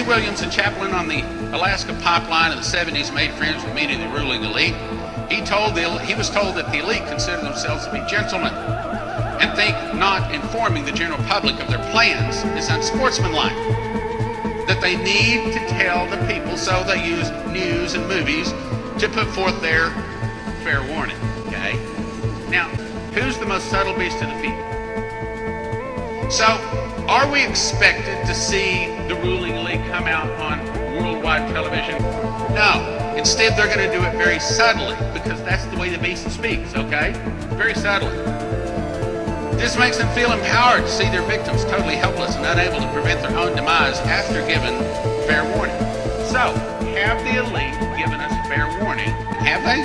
Williams, a chaplain on the Alaska pipeline in the 70s, made friends with many of the ruling elite. He was told that the elite consider themselves to be gentlemen and think not informing the general public of their plans is unsportsmanlike. That they need to tell the people, so they use news and movies to put forth their fair warning. Okay? Now, who's the most subtle beast of the people? So, are we expected to see the ruling elite come out on worldwide television? No. Instead, they're going to do it very subtly, because that's the way the beast speaks, okay? Very subtly. This makes them feel empowered to see their victims totally helpless and unable to prevent their own demise after given fair warning. So, have the elite given us fair warning? Have they?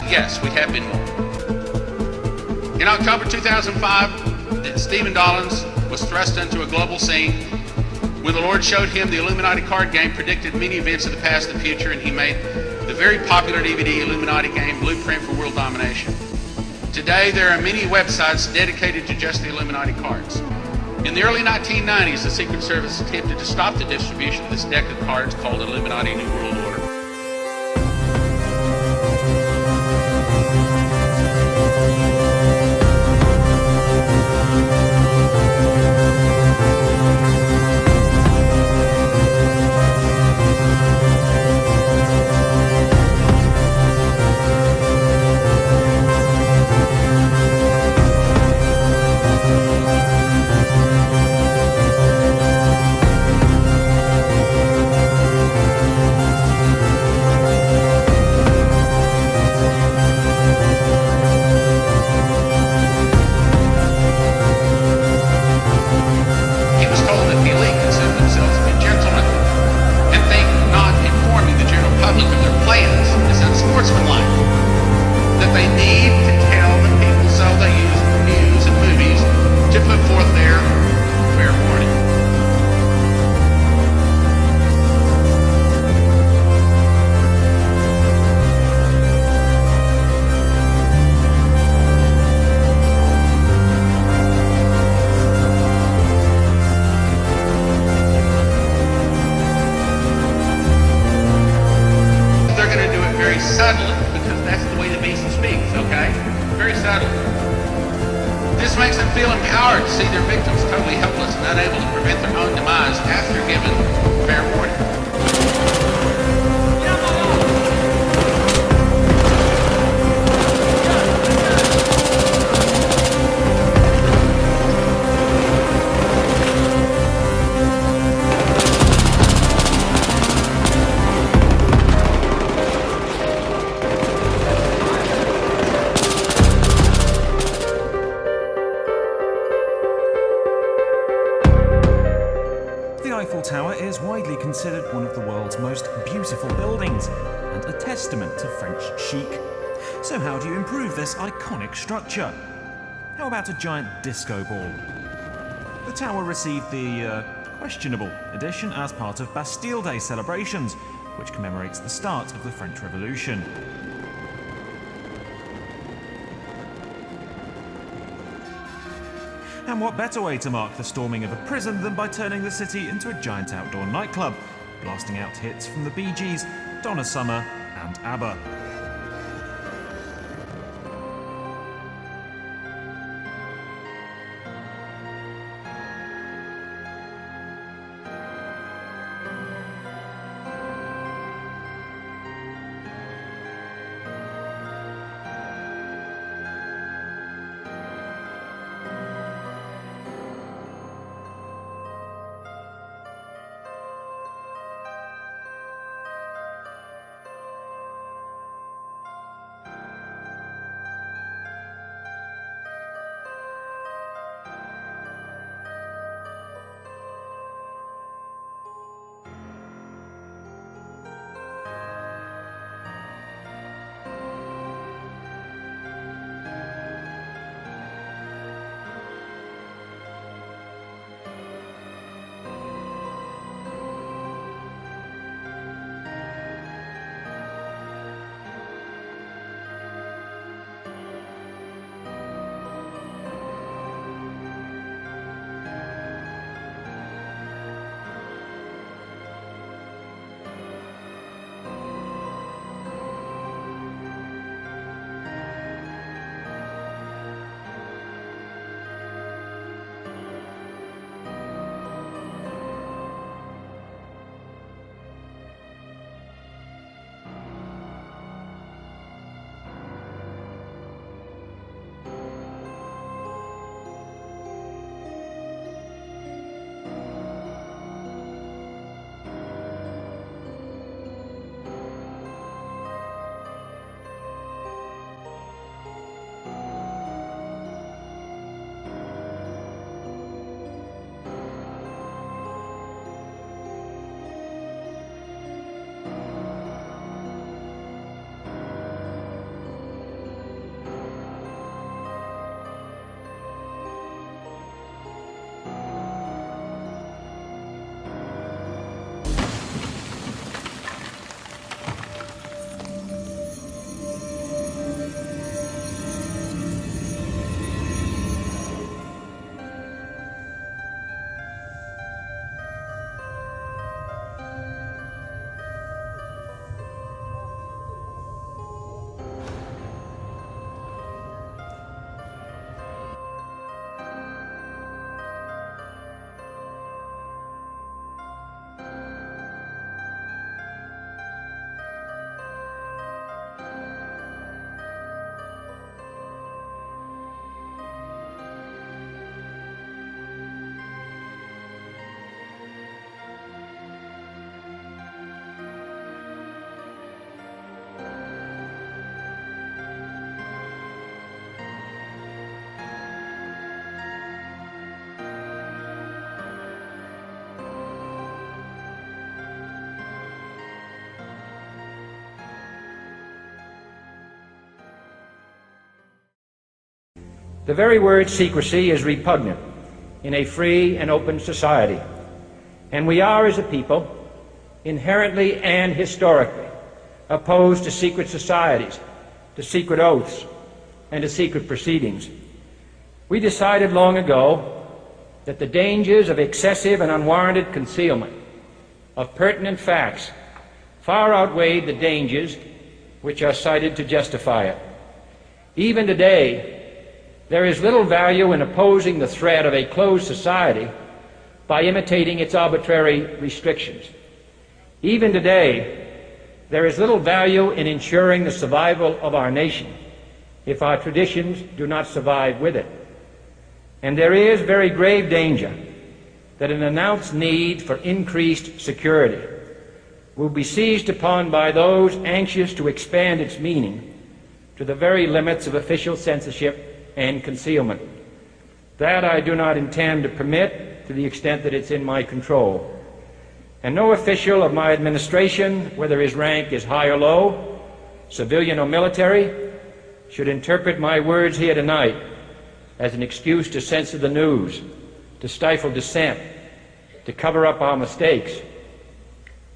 Yes, we have been warned. In October 2005, Stephen Dollins was thrust into a global scene when the Lord showed him the Illuminati card game, predicted many events of the past and the future, and he made the very popular DVD Illuminati game Blueprint for World Domination. Today, there are many websites dedicated to just the Illuminati cards. In the early 1990s, the Secret Service attempted to stop the distribution of this deck of cards called Illuminati New World Order. Considered one of the world's most beautiful buildings and a testament to French chic. So how do you improve this iconic structure? How about a giant disco ball? The tower received the questionable addition as part of Bastille Day celebrations, which commemorates the start of the French Revolution. And what better way to mark the storming of a prison than by turning the city into a giant outdoor nightclub, blasting out hits from the Bee Gees, Donna Summer and ABBA. The very word secrecy is repugnant in a free and open society, and we are, as a people, inherently and historically opposed to secret societies, to secret oaths, and to secret proceedings. We decided long ago that the dangers of excessive and unwarranted concealment of pertinent facts far outweighed the dangers which are cited to justify it. Even today, there is little value in opposing the threat of a closed society by imitating its arbitrary restrictions. Even today, there is little value in ensuring the survival of our nation if our traditions do not survive with it. And there is very grave danger that an announced need for increased security will be seized upon by those anxious to expand its meaning to the very limits of official censorship and concealment. That I do not intend to permit to the extent that it's in my control. And no official of my administration, whether his rank is high or low, civilian or military, should interpret my words here tonight as an excuse to censor the news, to stifle dissent, to cover up our mistakes,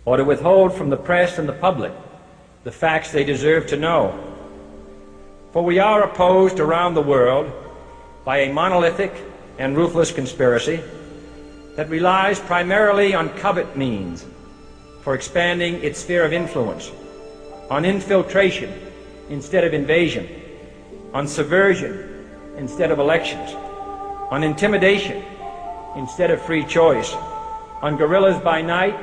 or to withhold from the press and the public the facts they deserve to know. For we are opposed around the world by a monolithic and ruthless conspiracy that relies primarily on covert means for expanding its sphere of influence, on infiltration instead of invasion, on subversion instead of elections, on intimidation instead of free choice, on guerrillas by night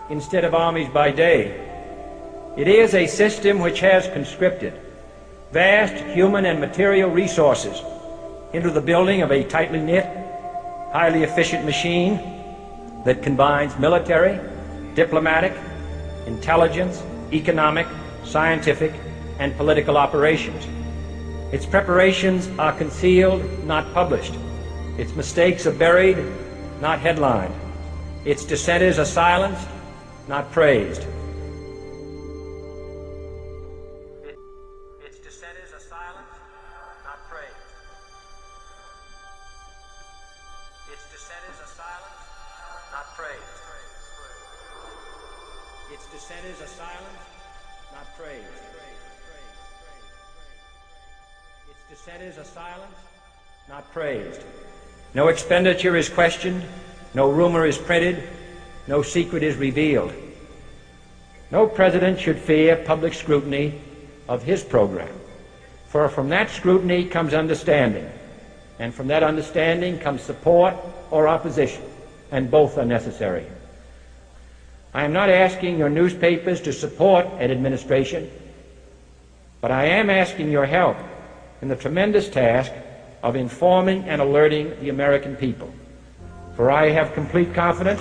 instead of armies by day. It is a system which has conscripted vast human and material resources into the building of a tightly knit, highly efficient machine that combines military, diplomatic, intelligence, economic, scientific, and political operations. Its preparations are concealed, not published. Its mistakes are buried, not headlined. Its dissenters are silenced, not praised. Its dissenters are silenced, not praised. Its dissenters are silenced, not praised. Its dissenters are silenced, not praised. Its dissenters are silenced, not praised. No expenditure is questioned, no rumor is printed, no secret is revealed. No president should fear public scrutiny of his program, for from that scrutiny comes understanding, and from that understanding comes support or opposition, and both are necessary. I am not asking your newspapers to support an administration, but I am asking your help in the tremendous task of informing and alerting the American people. For I have complete confidence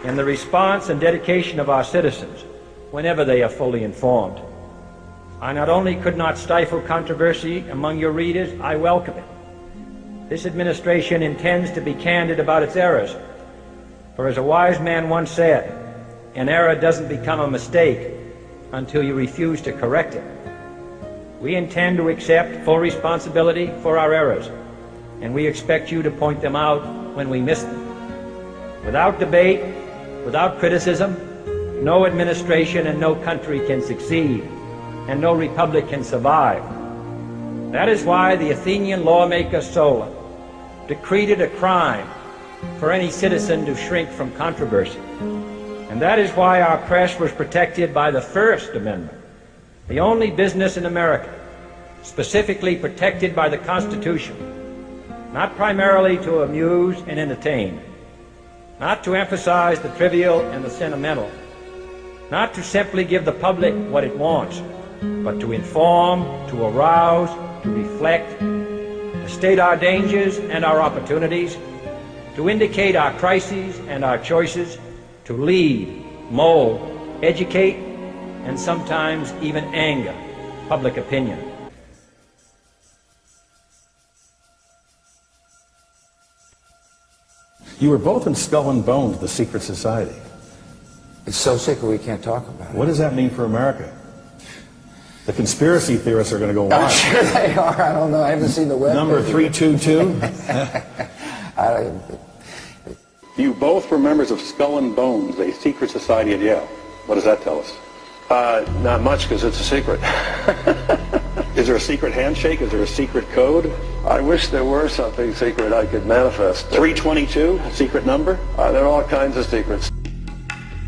in the response and dedication of our citizens whenever they are fully informed. I not only could not stifle controversy among your readers, I welcome it. This administration intends to be candid about its errors, for as a wise man once said, an error doesn't become a mistake until you refuse to correct it. We intend to accept full responsibility for our errors, and we expect you to point them out when we miss them. Without debate, without criticism, no administration and no country can succeed, and no republic can survive. That is why the Athenian lawmaker Solon decreed it a crime for any citizen to shrink from controversy. And that is why our press was protected by the First Amendment, the only business in America specifically protected by the Constitution, not primarily to amuse and entertain, not to emphasize the trivial and the sentimental, not to simply give the public what it wants, but to inform, to arouse, to reflect, to state our dangers and our opportunities, to indicate our crises and our choices, to lead, mold, educate, and sometimes even anger public opinion. You were both in Skull and Bones, the secret society. It's so secret we can't talk about it. What does that mean for America? The conspiracy theorists are going to go I'm wild. sure they are. I don't know. I haven't seen the web. Number 322. You both were members of Skull and Bones, a secret society at Yale. What does that tell us? Not much, because it's a secret. Is there a secret handshake? Is there a secret code? I wish there were something secret I could manifest. 322, a secret number? There are all kinds of secrets.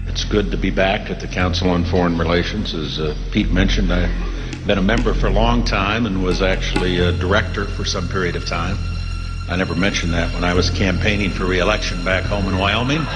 It's good to be back at the Council on Foreign Relations. As Pete mentioned, I've been a member for a long time and was actually a director for some period of time. I never mentioned that when I was campaigning for re-election back home in Wyoming.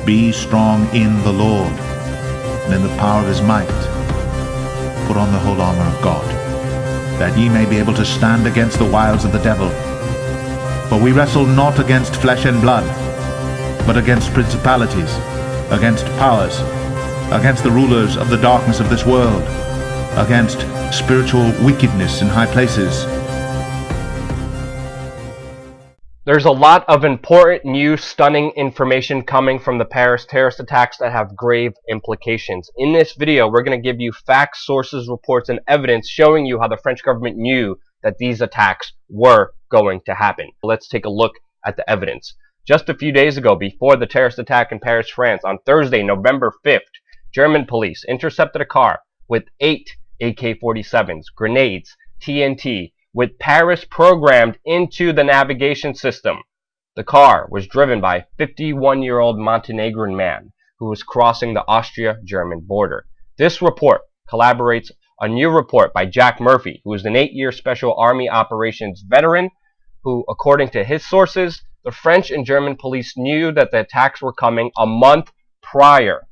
Be strong in the Lord, and in the power of his might. Put on the whole armor of God, that ye may be able to stand against the wiles of the devil. For we wrestle not against flesh and blood, but against principalities, against powers, against the rulers of the darkness of this world, against spiritual wickedness in high places. There's a lot of important, new, stunning information coming from the Paris terrorist attacks that have grave implications. In this video, we're going to give you facts, sources, reports, and evidence showing you how the French government knew that these attacks were going to happen. Let's take a look at the evidence. Just a few days ago, before the terrorist attack in Paris, France, on Thursday, November 5th, German police intercepted a car with 8 AK-47s, grenades, TNT, with Paris programmed into the navigation system. The car was driven by a 51-year-old Montenegrin man who was crossing the Austria-German border. This report collaborates a new report by Jack Murphy, who is an 8-year Special Army Operations veteran, who, according to his sources, the French and German police knew that the attacks were coming a month prior.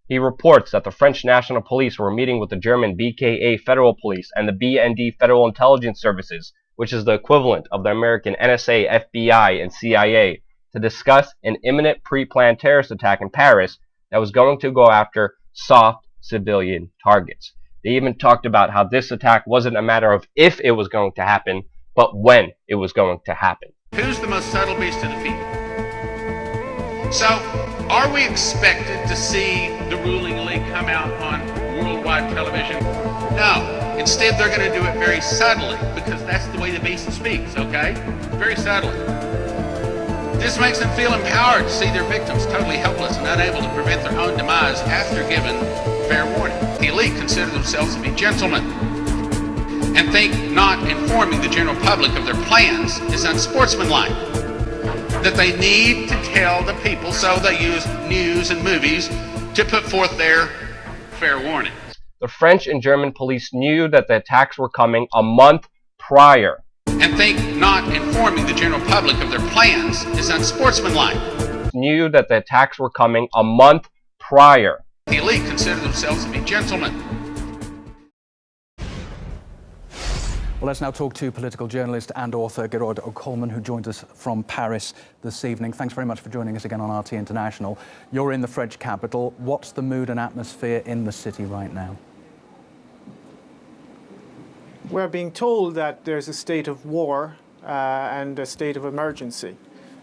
He reports that the French National Police were meeting with the German BKA Federal Police and the BND Federal Intelligence Services, which is the equivalent of the American NSA, FBI, and CIA, to discuss an imminent pre-planned terrorist attack in Paris that was going to go after soft civilian targets. They even talked about how this attack wasn't a matter of if it was going to happen, but when it was going to happen. Who's the most subtle beast to defeat? So, are we expected to see the ruling elite come out on worldwide television? No. Instead, they're going to do it very subtly, because that's the way the beast speaks, okay? Very subtly. This makes them feel empowered to see their victims totally helpless and unable to prevent their own demise after given fair warning. The elite consider themselves to be gentlemen and think not informing the general public of their plans is unsportsmanlike. That they need to tell the people, so they use news and movies to put forth their fair warnings. The French and German police knew that the attacks were coming a month prior. And think not informing the general public of their plans is unsportsmanlike. Knew that the attacks were coming a month prior. The elite consider themselves to be gentlemen. Well, let's now talk to political journalist and author Gerard O'Coleman, who joins us from Paris this evening. Thanks very much for joining us again on RT International. You're in the French capital. What's the mood and atmosphere in the city right now? We're being told that there's a state of war and a state of emergency.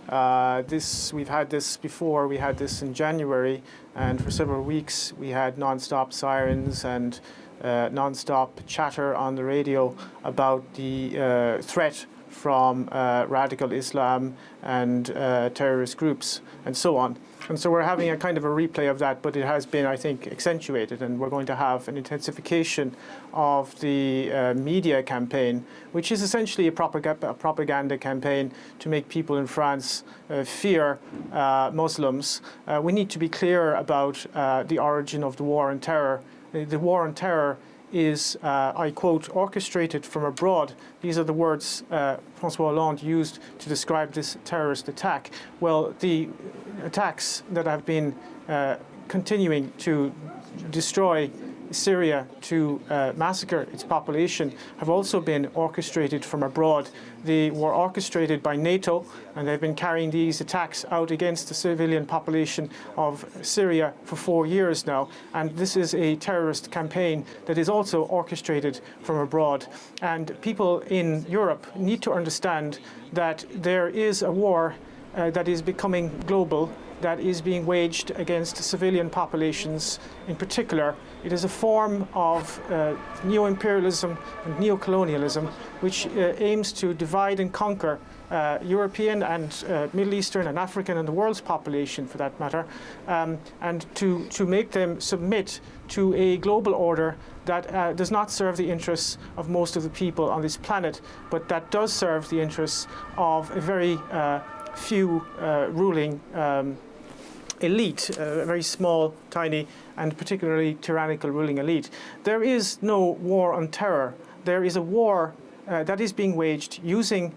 We've had this before. We had this in January, and for several weeks we had non-stop sirens and non-stop chatter on the radio about the threat from radical Islam and terrorist groups and so on. And so we're having a kind of a replay of that, but it has been, I think, accentuated, and we're going to have an intensification of the media campaign, which is essentially a propaganda campaign to make people in France fear Muslims. We need to be clear about the origin of the war on terror. The war on terror is, I quote, orchestrated from abroad. These are the words François Hollande used to describe this terrorist attack. Well, the attacks that have been continuing to destroy Syria, to massacre its population, have also been orchestrated from abroad. They were orchestrated by NATO, and they've been carrying these attacks out against the civilian population of Syria for 4 years now. And this is a terrorist campaign that is also orchestrated from abroad. And people in Europe need to understand that there is a war that is becoming global, that is being waged against civilian populations in particular. It is a form of neo-imperialism and neo-colonialism which aims to divide and conquer European and Middle Eastern and African and the world's population, for that matter, and to make them submit to a global order that does not serve the interests of most of the people on this planet, but that does serve the interests of a very few ruling elite, a very small, tiny, and particularly tyrannical ruling elite. There is no war on terror. There is a war that is being waged using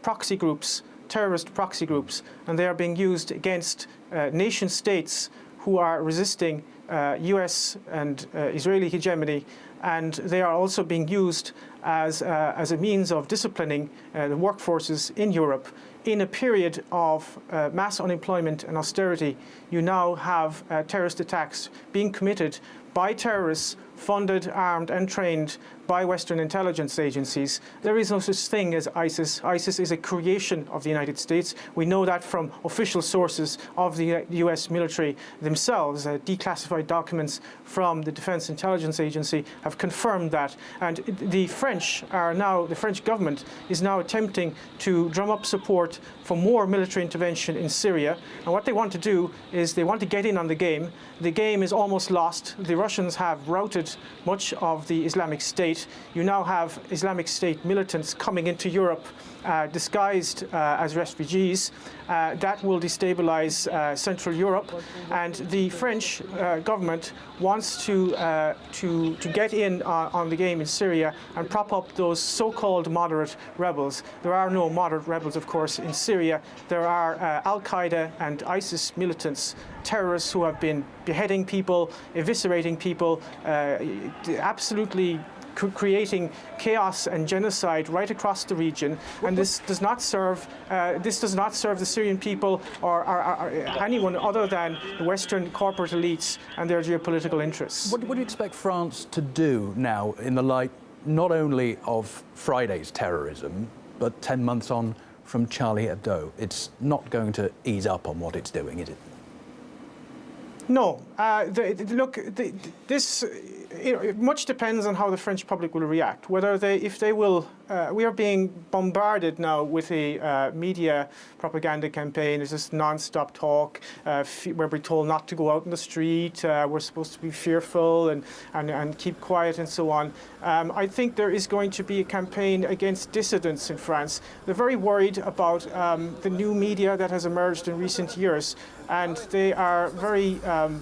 proxy groups terrorist proxy groups, and they are being used against nation states who are resisting US and Israeli hegemony, and they are also being used as a means of disciplining the workforces in Europe. In a period of mass unemployment and austerity, you now have terrorist attacks being committed by terrorists funded, armed and trained by Western intelligence agencies. There is no such thing as ISIS. ISIS is a creation of the United States. We know that from official sources of the US military themselves. Declassified documents from the Defense Intelligence Agency have confirmed that. And the French government is now attempting to drum up support for more military intervention in Syria. And what they want to do is they want to get in on the game. The game is almost lost. The Russians have routed much of the Islamic State. You now have Islamic State militants coming into Europe disguised as refugees. That will destabilize Central Europe, and the French government wants to get in on the game in Syria and prop up those so-called moderate rebels. There are no moderate rebels, of course, in Syria. There are Al-Qaeda and ISIS militants, terrorists who have been beheading people, eviscerating people, absolutely creating chaos and genocide right across the region, and this does not serve the Syrian people or anyone other than the Western corporate elites and their geopolitical interests. What do you expect France to do now in the light not only of Friday's terrorism, but 10 months on from Charlie Hebdo? It's not going to ease up on what it's doing, is it? No. It much depends on how the French public will react. We are being bombarded now with a media propaganda campaign. There's this non-stop talk where we're told not to go out in the street. We're supposed to be fearful and keep quiet and so on. I think there is going to be a campaign against dissidents in France. They're very worried about the new media that has emerged in recent years, and they are very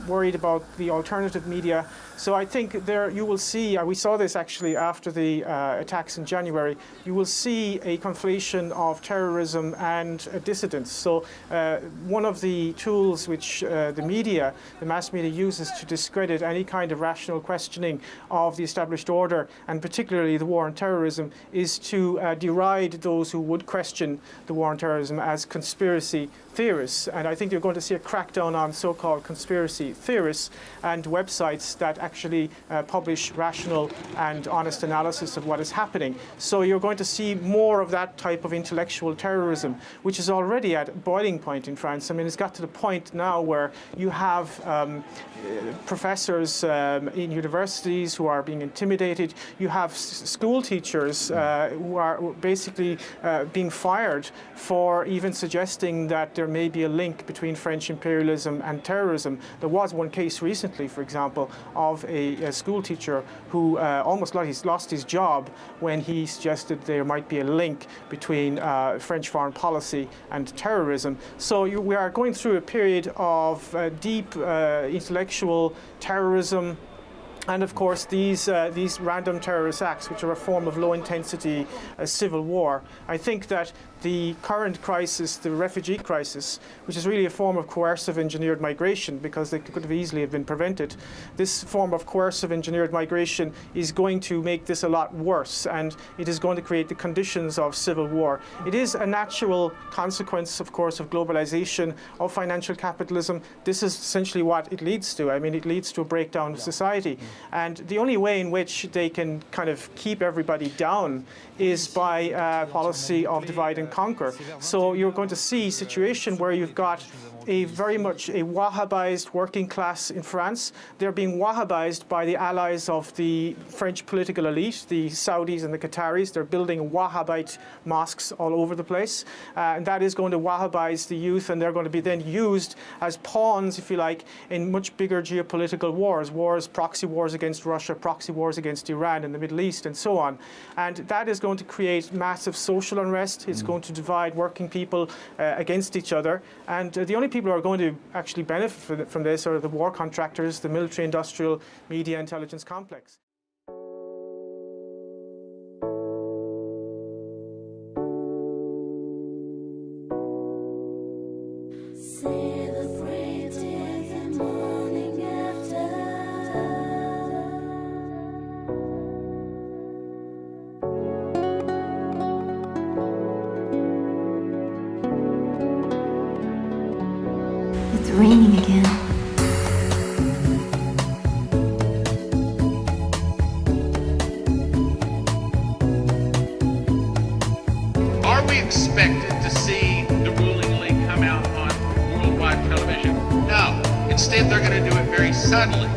worried about the alternative media. So I think there you will see, we saw this actually after the attacks in January, you will see a conflation of terrorism and dissidents. So one of the tools which the mass media uses to discredit any kind of rational questioning of the established order, and particularly the war on terrorism, is to deride those who would question the war on terrorism as conspiracy theorists. And I think you're going to see a crackdown on so-called conspiracy theorists and websites that actually publish rational and honest analysis of what is happening. So you're going to see more of that type of intellectual terrorism, which is already at a boiling point in France. I mean, it's got to the point now where you have professors in universities who are being intimidated. You have school teachers who are basically being fired for even suggesting that there may be a link between French imperialism and terrorism. There was one case recently, for example, of a school teacher who almost lost his job when he suggested there might be a link between French foreign policy and terrorism. So we are going through a period of deep intellectual terrorism. And of course, these random terrorist acts, which are a form of low-intensity civil war. I think that the current crisis, the refugee crisis, which is really a form of coercive engineered migration, because they could have easily have been prevented, this form of coercive engineered migration is going to make this a lot worse, and it is going to create the conditions of civil war. It is a natural consequence, of course, of globalization, of financial capitalism. This is essentially what it leads to. I mean, it leads to a breakdown of society. And the only way in which they can kind of keep everybody down is by a policy of divide and conquer. So you're going to see a situation where you've got very much a Wahhabized working class in France. They're being Wahhabized by the allies of the French political elite, the Saudis and the Qataris. They're building Wahhabite mosques all over the place. And that is going to Wahhabize the youth, and they're going to be then used as pawns, if you like, in much bigger geopolitical wars, proxy wars against Russia, proxy wars against Iran in the Middle East, and so on. And that is going to create massive social unrest. It's going to divide working people against each other. And the only people who are going to actually benefit from this are the war contractors, the military, industrial, media, intelligence complex. It's raining again. Are we expected to see the ruling elite come out on worldwide television? No. Instead, they're going to do it very subtly.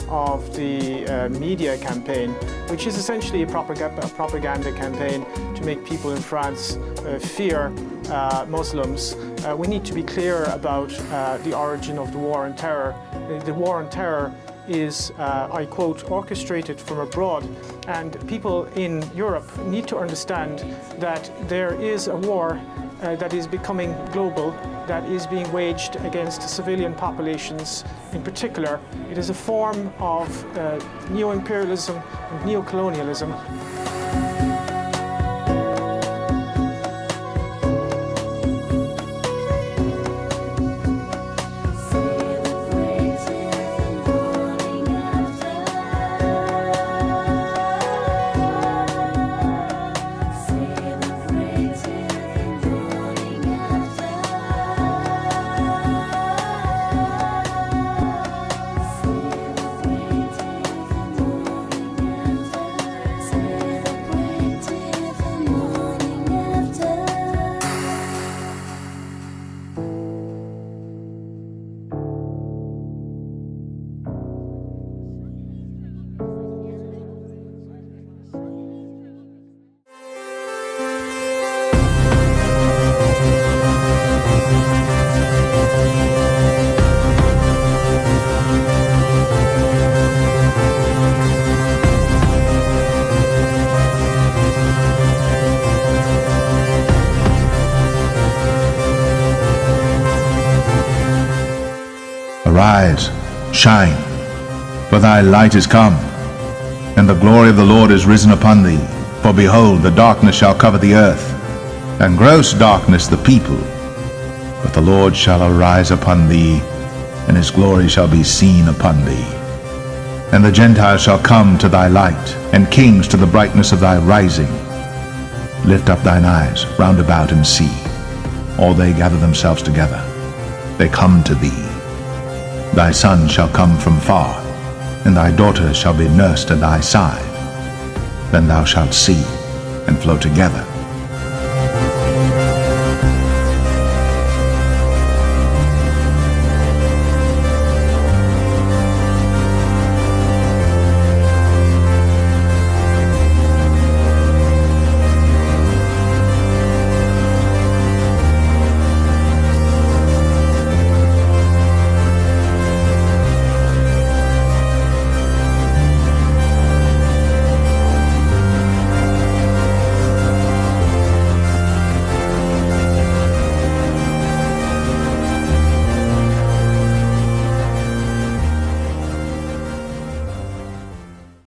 Of the media campaign, which is essentially a propaganda campaign to make people in France fear Muslims. We need to be clear about the origin of the war on terror. The war on terror is, I quote, orchestrated from abroad, and people in Europe need to understand that there is a war that is becoming global, that is being waged against civilian populations in particular. It is a form of neo-imperialism and neo-colonialism. Arise, shine, for thy light is come, and the glory of the Lord is risen upon thee. For behold, the darkness shall cover the earth, and gross darkness the people. But the Lord shall arise upon thee, and his glory shall be seen upon thee. And the Gentiles shall come to thy light, and kings to the brightness of thy rising. Lift up thine eyes round about and see. All they gather themselves together. They come to thee. Thy son shall come from far, and thy daughter shall be nursed at thy side. Then thou shalt see, and flow together